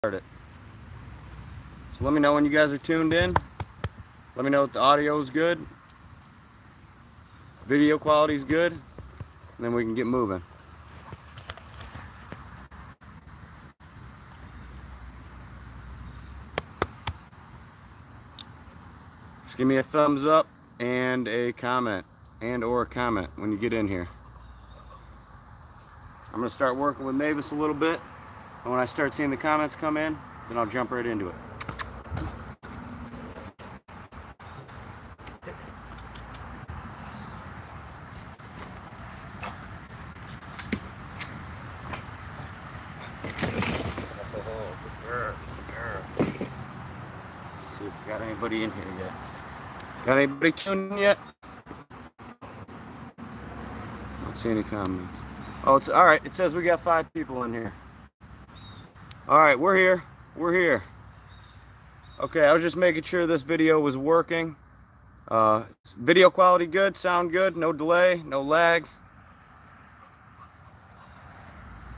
it. So let me know when you guys are tuned in. Let me know if the audio is good, video quality is good, and then we can get moving. Just give me a thumbs up and a comment, or a comment when you get in here. I'm going to start working with Mavis a little bit, and when I start seeing the comments come in, then I'll jump right into it. Let's see if we got anybody in here yet. Got anybody tuned in yet? Don't see any comments. Oh, it's all right. It says we got 5 people in here. All right, we're here. We're here. Okay, I was just making sure this video was working. Video quality good, sound good, no delay, no lag.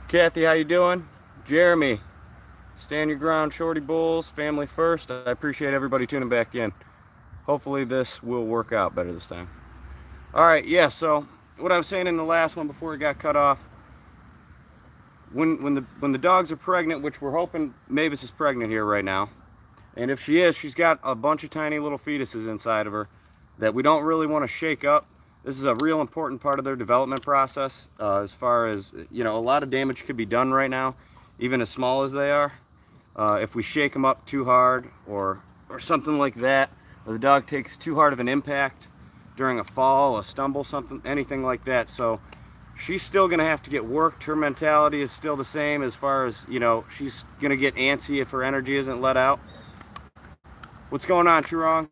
Kathy, how you doing? Jeremy, stand your ground, Shorty Bulls, family first. I appreciate everybody tuning back in. Hopefully this will work out better this time. All right, yeah, so what I was saying in the last one before it got cut off, when the dogs are pregnant, which we're hoping Mavis is pregnant here right now, and if she is, she's got a bunch of tiny little fetuses inside of her that we don't really want to shake up. This is a real important part of their development process, as far as, you know, a lot of damage could be done right now, even as small as they are. If we shake them up too hard or something like that, or the dog takes too hard of an impact during a fall, a stumble, something, anything like that. So she's still going to have to get worked. Her mentality is still the same as far as, you know, she's going to get antsy if her energy isn't let out. What's going on, Churong?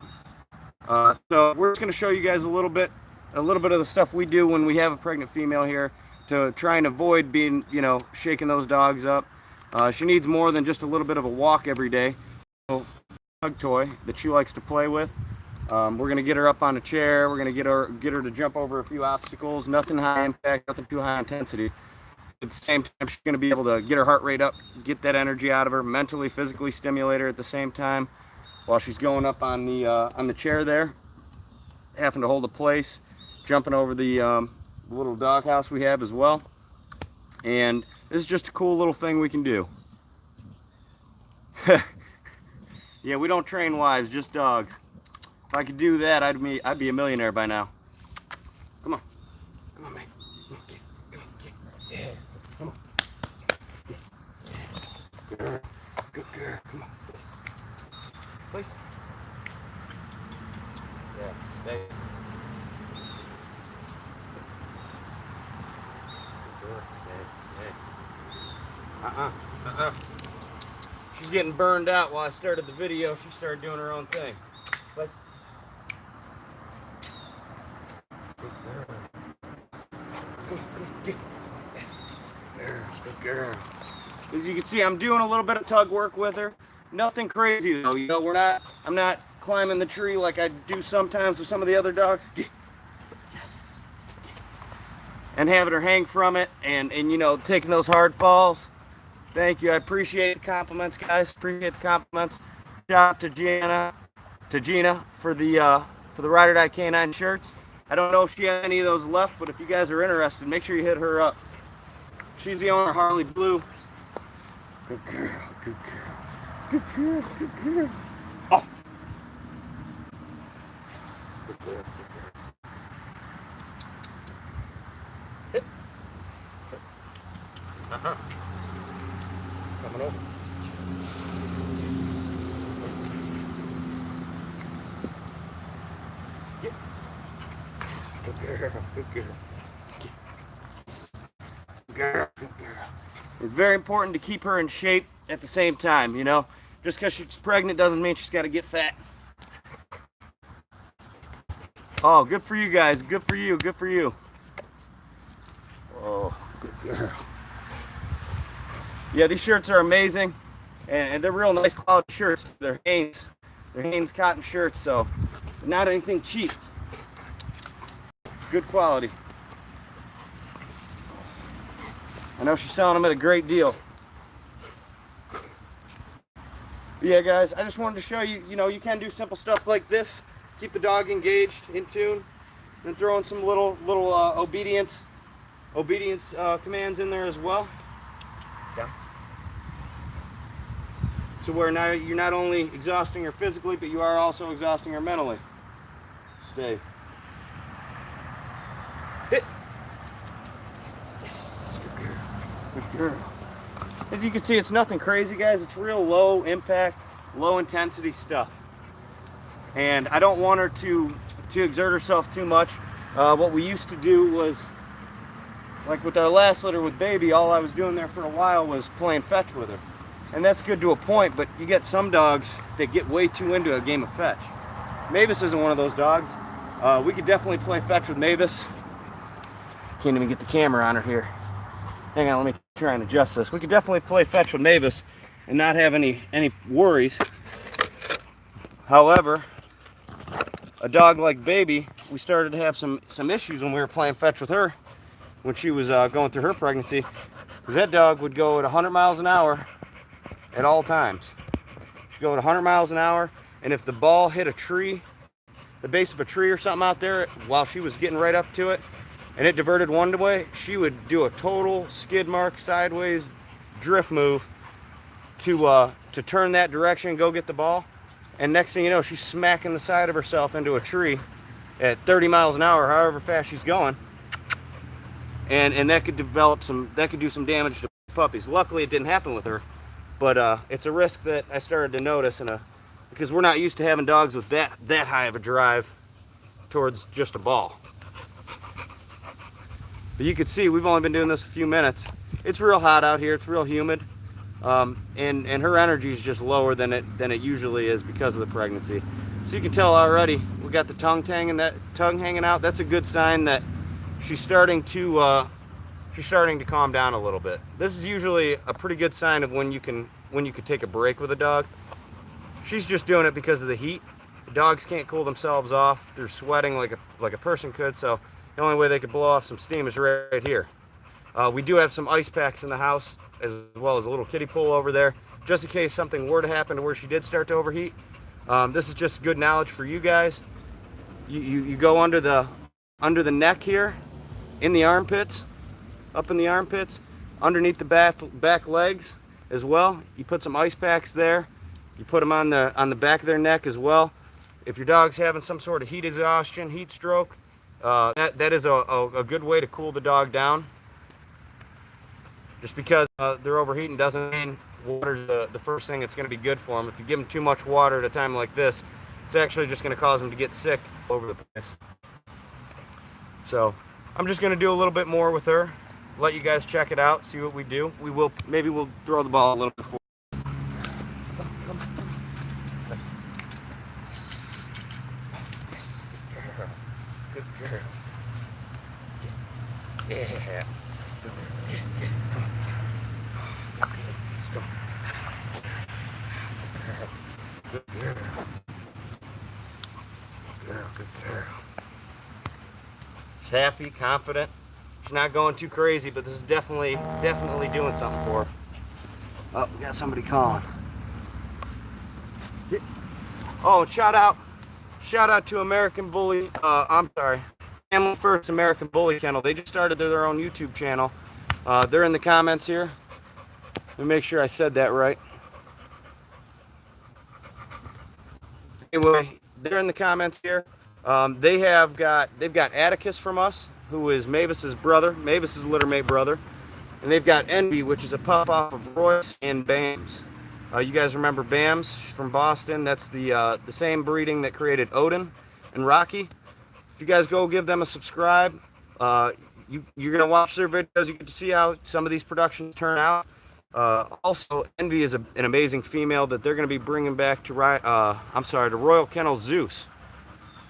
So we're just going to show you guys a little bit of the stuff we do when we have a pregnant female here to try and avoid being, you know, shaking those dogs up. She needs more than just a little bit of a walk every day. So, hug toy that she likes to play with. We're going to get her up on a chair. We're going to get her to jump over a few obstacles. Nothing high impact, nothing too high intensity. At the same time, she's going to be able to get her heart rate up, get that energy out of her, mentally, physically stimulate her at the same time while she's going up on the chair there, having to hold a place, jumping over the little doghouse we have as well. And this is just a cool little thing we can do. Yeah, we don't train wives, just dogs. If I could do that, I'd be a millionaire by now. Come on. Come on, man. Come on, kid. Come on, kid. Yeah. Come on. Yes. Good girl. Good girl. Come on. Please. Yes. Stay. Good girl. Stay. She's getting burned out while I started the video. She started doing her own thing. Please. Good girl. Come on, get. Yes. Good girl. As you can see, I'm doing a little bit of tug work with her. Nothing crazy though. You know, I'm not climbing the tree like I do sometimes with some of the other dogs. Yes. And having her hang from it and you know, taking those hard falls. Thank you. I appreciate the compliments, guys. Appreciate the compliments. Shout out to Gina for the Ride or Die Canine shirts. I don't know if she has any of those left, but if you guys are interested, make sure you hit her up. She's the owner, Harley Blue. Good girl, good girl, good girl, good girl. Oh. Yes, good girl, good girl. Hit. Uh-huh. Coming over. Yeah. Good girl, good girl. Good girl, good girl. It's very important to keep her in shape at the same time, you know. Just because she's pregnant doesn't mean she's got to get fat. Oh, good for you guys. Good for you. Good for you. Oh, good girl. Yeah, these shirts are amazing. And they're real nice quality shirts. They're Hanes cotton shirts, so not anything cheap. Good quality. I know she's selling them at a great deal. Yeah, guys, I just wanted to show you, you can do simple stuff like this. Keep the dog engaged, in tune, and throw in some little obedience commands in there as well. Yeah. So where now you're not only exhausting her physically, but you are also exhausting her mentally. Stay. Hit. Yes, good girl. Good girl. As you can see, it's nothing crazy, guys. It's real low impact, low intensity stuff. And I don't want her to exert herself too much. What we used to do was, like with our last litter with Baby, all I was doing there for a while was playing fetch with her. And that's good to a point, but you get some dogs that get way too into a game of fetch. Mavis isn't one of those dogs. We could definitely play fetch with Mavis. Can't even get the camera on her here. Hang on, let me try and adjust this. We could definitely play fetch with Mavis and not have any worries. However, a dog like Baby, we started to have some issues when we were playing fetch with her when she was going through her pregnancy, because that dog would go at 100 miles an hour at all times. She'd go at 100 miles an hour, and if the ball hit a tree, the base of a tree or something out there, while she was getting right up to it, and it diverted one way, she would do a total skid mark, sideways drift move to turn that direction and go get the ball. And next thing you know, she's smacking the side of herself into a tree at 30 miles an hour, however fast she's going. And that could do some damage to puppies. Luckily, it didn't happen with her, but it's a risk that I started to notice, because we're not used to having dogs with that high of a drive towards just a ball. But you can see we've only been doing this a few minutes. It's real hot out here. It's real humid, and her energy is just lower than it usually is because of the pregnancy. So you can tell already we got the tongue hanging out. That's a good sign that she's starting to calm down a little bit. This is usually a pretty good sign of when you can take a break with a dog. She's just doing it because of the heat. The dogs can't cool themselves off through sweating like a person could, so the only way they could blow off some steam is right here. We do have some ice packs in the house, as well as a little kiddie pool over there, just in case something were to happen to where she did start to overheat. This is just good knowledge for you guys. You go under the neck here, in the armpits, up in the armpits, underneath the back legs as well. You put some ice packs there. You put them on the back of their neck as well. If your dog's having some sort of heat exhaustion, heat stroke, that is a good way to cool the dog down. Just because they're overheating doesn't mean water's the first thing that's going to be good for them. If you give them too much water at a time like this, it's actually just going to cause them to get sick all over the place. So I'm just going to do a little bit more with her, let you guys check it out, see what we do. Maybe we'll throw the ball a little bit forward. Yes, good girl. Good girl. Yeah. Let's go. Good girl. Good girl. She's happy, confident. She's not going too crazy, but this is definitely doing something for her. Oh, we got somebody calling. Oh, shout out to American Bully. Family First American Bully Kennel. They just started their own YouTube channel. They're in the comments here. Let me make sure I said that right. Anyway, they're in the comments here. They've got Atticus from us, who is Mavis's brother, Mavis's littermate brother, and they've got Envy, which is a pup off of Royce and Bams. You guys remember Bams? She's from Boston. That's the same breeding that created Odin and Rocky. If you guys go give them a subscribe, you're gonna watch their videos. You get to see how some of these productions turn out. Also, Envy is an amazing female that they're going to be bringing back to Royal Kennel Zeus,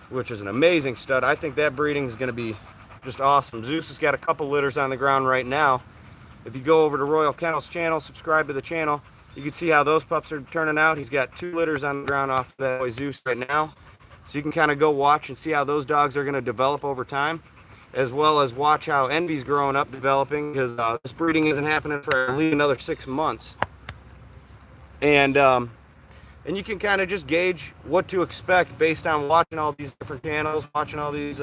which is an amazing stud. I think that breeding is going to be just awesome. Zeus has got a couple litters on the ground right now. If you go over to Royal Kennel's channel, subscribe to the channel, you can see how those pups are turning out. He's got 2 litters on the ground off that boy Zeus right now. So you can kind of go watch and see how those dogs are going to develop over time, as well as watch how Envy's growing up, developing, because this breeding isn't happening for at least another 6 months. And and you can kind of just gauge what to expect based on watching all these different channels, watching all these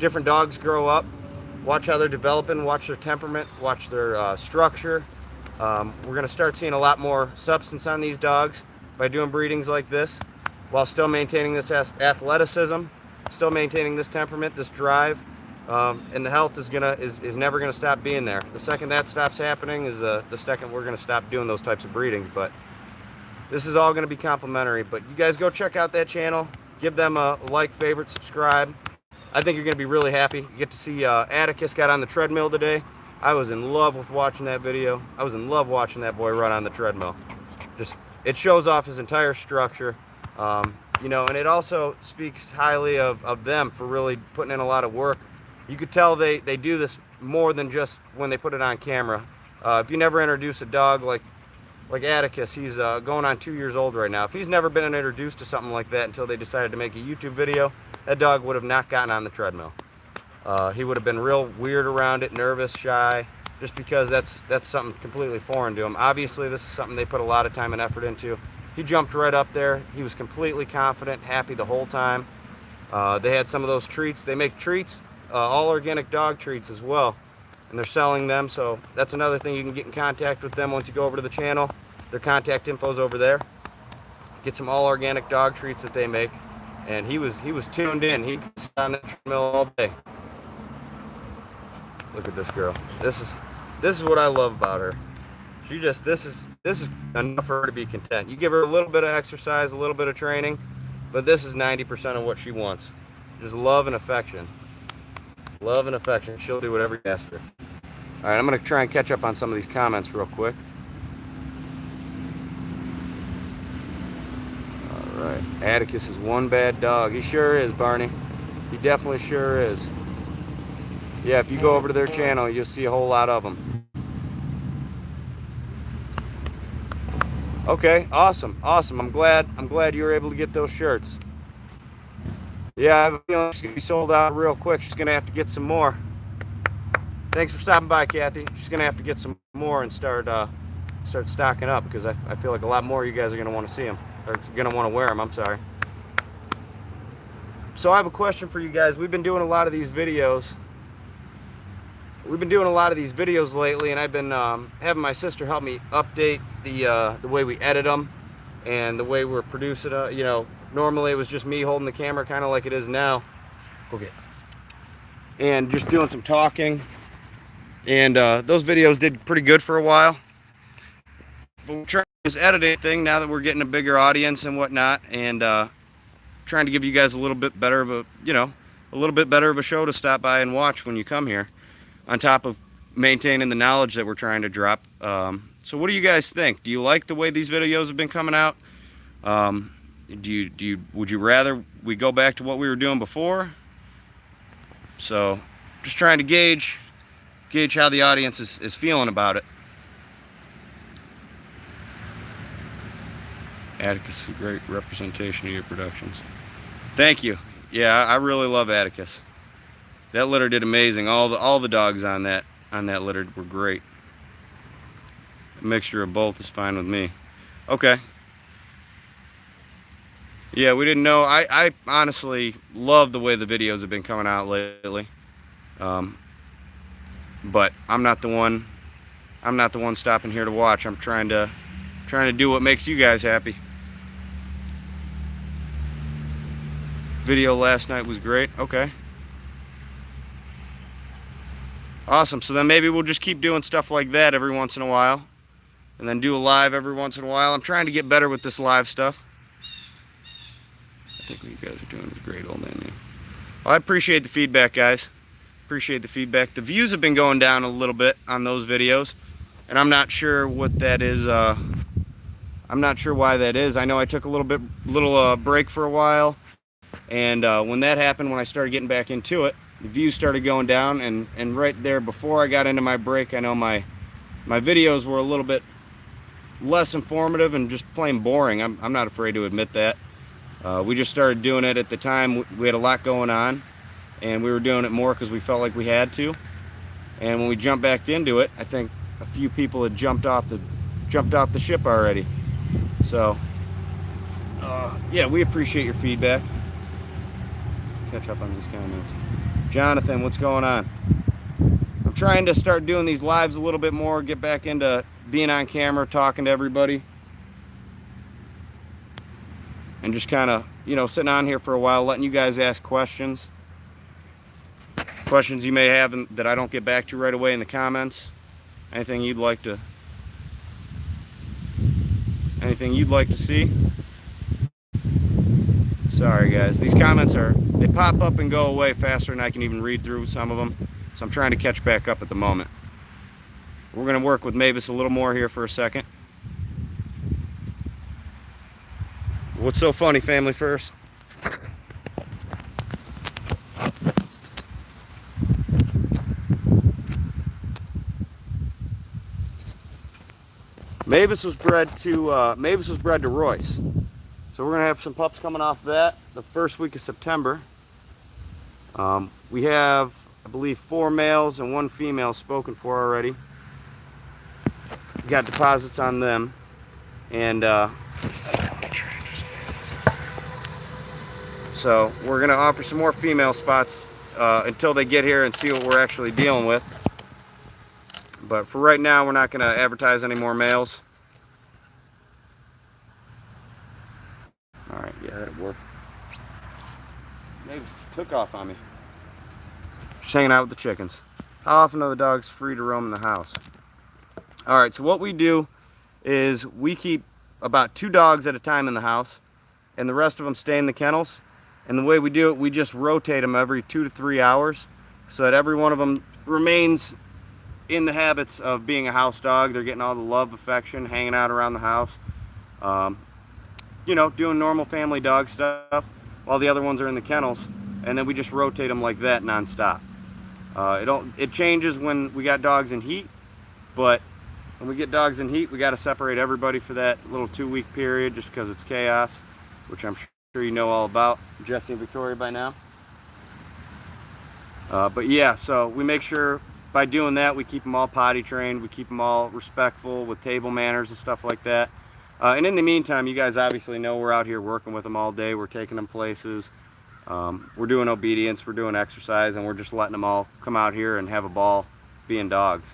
different dogs grow up, watch how they're developing, watch their temperament, watch their structure. We're going to start seeing a lot more substance on these dogs by doing breedings like this, while still maintaining this athleticism, still maintaining this temperament, this drive, and the health is never gonna stop being there. The second that stops happening is the second we're gonna stop doing those types of breedings. But this is all gonna be complimentary. But you guys go check out that channel, give them a like, favorite, subscribe. I think you're gonna be really happy. You get to see Atticus got on the treadmill today. I was in love with watching that video. I was in love watching that boy run on the treadmill. It shows off his entire structure. You know, and it also speaks highly of them for really putting in a lot of work. You could tell they do this more than just when they put it on camera. If you never introduce a dog like Atticus, he's going on 2 years old right now. If he's never been introduced to something like that until they decided to make a YouTube video, that dog would have not gotten on the treadmill. He would have been real weird around it, nervous, shy, just because that's something completely foreign to him. Obviously, this is something they put a lot of time and effort into. He jumped right up there. He was completely confident, happy the whole time. They had some of those treats. They make treats, all organic dog treats as well, and they're selling them. So that's another thing. You can get in contact with them once you go over to the channel. Their contact info's over there. Get some all organic dog treats that they make. And he was tuned in. He was on that treadmill all day. Look at this girl. This is what I love about her. She just, this is enough for her to be content. You give her a little bit of exercise, a little bit of training, but this is 90% of what she wants. Just love and affection. Love and affection. She'll do whatever you ask her. All right, I'm going to try and catch up on some of these comments real quick. All right. Atticus is one bad dog. He sure is, Barney. He definitely sure is. Yeah, if you go over to their channel, you'll see a whole lot of them. Okay, awesome. I'm glad you were able to get those shirts. Yeah, I have a feeling she's gonna be sold out real quick. She's gonna have to get some more. Thanks for stopping by, Kathy. She's gonna have to get some more and start stocking up, because I feel like a lot more of you guys are gonna want to see them, or gonna want to wear them. I'm sorry. So I have a question for you guys. We've been doing a lot of these videos. Lately, and I've been having my sister help me update the way we edit them and the way we're producing it. You know, normally it was just me holding the camera, kind of like it is now. Okay. And just doing some talking. And those videos did pretty good for a while. But we're trying this editing thing now that we're getting a bigger audience and whatnot, and trying to give you guys a little bit better of a show to stop by and watch when you come here, on top of maintaining the knowledge that we're trying to drop. So what do you guys think? Do you like the way these videos have been coming out? Would you rather we go back to what we were doing before? So just trying to gauge how the audience is feeling about it. Atticus is a great representation of your productions. Thank you. Yeah, I really love Atticus. That litter did amazing. All the dogs on that litter were great. A mixture of both is fine with me. Okay. Yeah, we didn't know. I honestly love the way the videos have been coming out lately. But I'm not the one stopping here to watch. I'm trying to do what makes you guys happy. Video last night was great. Okay. Awesome. So then maybe we'll just keep doing stuff like that every once in a while, and then do a live every once in a while. I'm trying to get better with this live stuff. I think what you guys are doing is great, old man. Well, I appreciate the feedback, guys. Appreciate the feedback. The views have been going down a little bit on those videos, and I'm not sure what that is. I'm not sure why that is. I know I took a little break for a while, and when that happened, when I started getting back into it, the views started going down, and right there before I got into my break, I know my videos were a little bit less informative and just plain boring. I'm not afraid to admit that. We just started doing it at the time. We had a lot going on, and we were doing it more because we felt like we had to. And when we jumped back into it, I think a few people had jumped off the ship already. So Yeah, we appreciate your feedback. Catch up on these comments. Jonathan, what's going on? I'm trying to start doing these lives a little bit more, get back into being on camera, talking to everybody. And just kind of, you know, sitting on here for a while, letting you guys ask questions. Questions you may have that I don't get back to right away in the comments. Anything you'd like to see. Sorry guys, these comments they pop up and go away faster than I can even read through some of them. So I'm trying to catch back up at the moment. We're going to work with Mavis a little more here for a second. What's so funny, family first? Mavis was bred to Royce. So we're gonna have some pups coming off that the first week of September. We have, I believe, 4 males and 1 female spoken for already. Got deposits on them, and so we're gonna offer some more female spots until they get here and see what we're actually dealing with. But for right now, we're not gonna advertise any more males. All right, yeah, that'll work. Mavis took off on me. Just hanging out with the chickens. How often are the dogs free to roam in the house? All right, so what we do is we keep about 2 dogs at a time in the house, and the rest of them stay in the kennels. And the way we do it, we just rotate them every 2 to 3 hours so that every one of them remains in the habits of being a house dog. They're getting all the love, affection, hanging out around the house. You know, doing normal family dog stuff while the other ones are in the kennels, and then we just rotate them like that nonstop. It changes when we got dogs in heat, but when we get dogs in heat, we got to separate everybody for that little 2-week period just because it's chaos, which I'm sure you know all about, Jesse and Victoria, by now. But yeah, so we make sure by doing that, we keep them all potty trained, we keep them all respectful with table manners and stuff like that. And in the meantime, you guys obviously know we're out here working with them all day. We're taking them places. We're doing obedience. We're doing exercise, and we're just letting them all come out here and have a ball being dogs.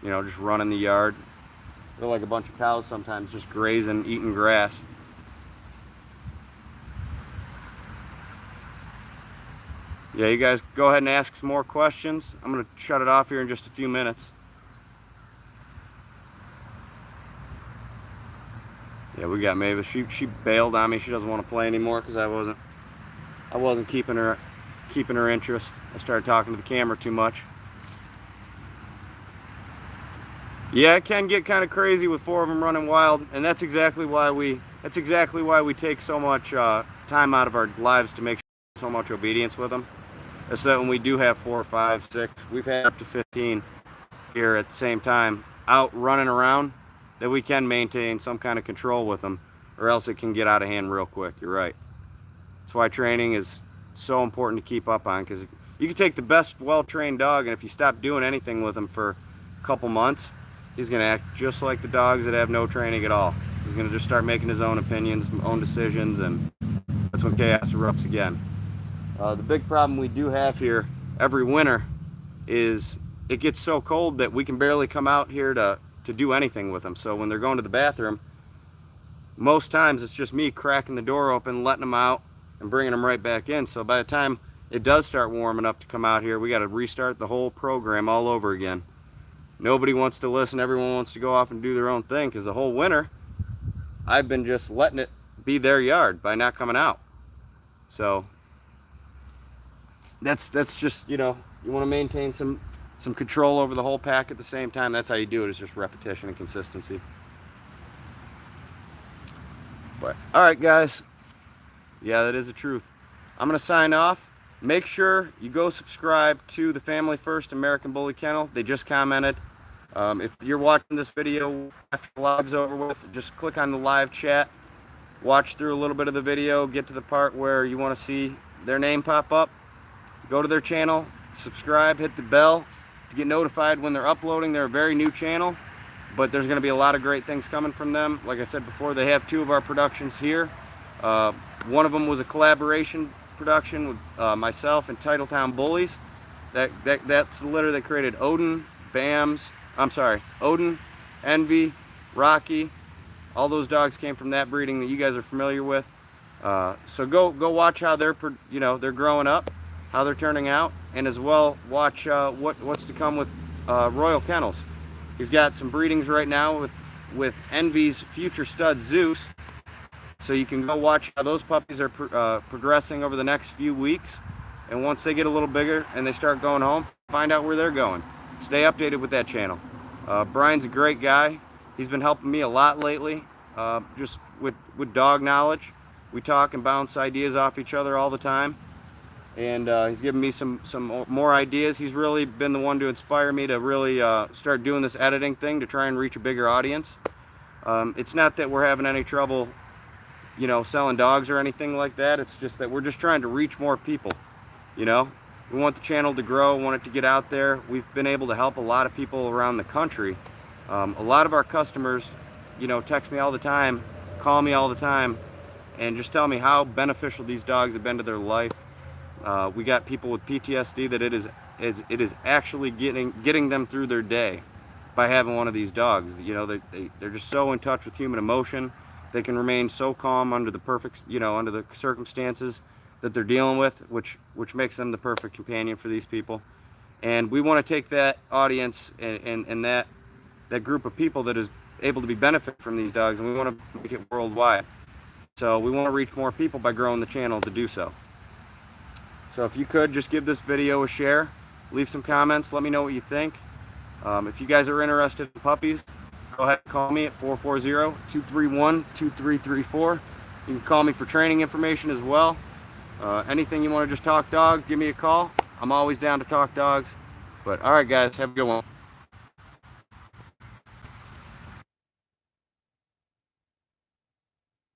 You know, just running the yard. They're like a bunch of cows sometimes, just grazing, eating grass. Yeah, you guys go ahead and ask some more questions. I'm going to shut it off here in just a few minutes. Yeah, we got Mavis. She bailed on me. She doesn't want to play anymore because I wasn't keeping her interest. I started talking to the camera too much. Yeah, it can get kind of crazy with 4 of them running wild, and that's exactly why we take so much time out of our lives to make so much obedience with them. So that when we do have 4, 5, 6, we've had up to 15 here at the same time out running around, that we can maintain some kind of control with them, or else it can get out of hand real quick. You're right. That's why training is so important to keep up on, because you can take the best well-trained dog, and if you stop doing anything with him for a couple months, he's going to act just like the dogs that have no training at all. He's going to just start making his own opinions, own decisions, and that's when chaos erupts again. The big problem we do have here every winter is it gets so cold that we can barely come out here to do anything with them. So when they're going to the bathroom, most times it's just me cracking the door open, letting them out, and bringing them right back in. So by the time it does start warming up to come out here, we got to restart the whole program all over again. Nobody wants to listen. Everyone wants to go off and do their own thing, because the whole winter I've been just letting it be their yard by not coming out. So that's just, you know, you want to maintain some control over the whole pack at the same time. That's how you do it, is just repetition and consistency. But all right, guys, yeah, that is the truth. I'm gonna sign off. Make sure you go subscribe to the Family First American Bully Kennel. They just commented. If you're watching this video after the live's over with, just click on the live chat, watch through a little bit of the video, get to the part where you want to see their name pop up, go to their channel, subscribe, hit the bell to get notified when they're uploading. They're a very new channel, but there's going to be a lot of great things coming from them. Like I said before, they have 2 of our productions here One of them was a collaboration production with myself and Titletown Bullies. That's the litter that created Odin, Odin, Envy, Rocky. All those dogs came from that breeding that you guys are familiar with. So go watch how they're growing up, how they're turning out, and as well watch what's to come with Royal Kennels. He's got some breedings right now with Envy's future stud Zeus. So you can go watch how those puppies are progressing over the next few weeks. And once they get a little bigger and they start going home, find out where they're going. Stay updated with that channel. Brian's a great guy. He's been helping me a lot lately, just with dog knowledge. We talk and bounce ideas off each other all the time. And he's given me some more ideas. He's really been the one to inspire me to really start doing this editing thing to try and reach a bigger audience. It's not that we're having any trouble, selling dogs or anything like that. It's just that we're just trying to reach more people. We want the channel to grow, want it to get out there. We've been able to help a lot of people around the country. A lot of our customers, text me all the time, call me all the time, and just tell me how beneficial these dogs have been to their life. We got people with PTSD that it is actually getting them through their day by having one of these dogs. They're just so in touch with human emotion. They can remain so calm under the under the circumstances that they're dealing with, which makes them the perfect companion for these people. And we want to take that audience and that group of people that is able to be benefit from these dogs, and we want to make it worldwide. So we want to reach more people by growing the channel to do so. So if you could just give this video a share, leave some comments, let me know what you think. If you guys are interested in puppies, go ahead and call me at 440-231-2334. You can call me for training information as well. Anything you want to just talk dog, give me a call. I'm always down to talk dogs. But all right, guys, have a good one.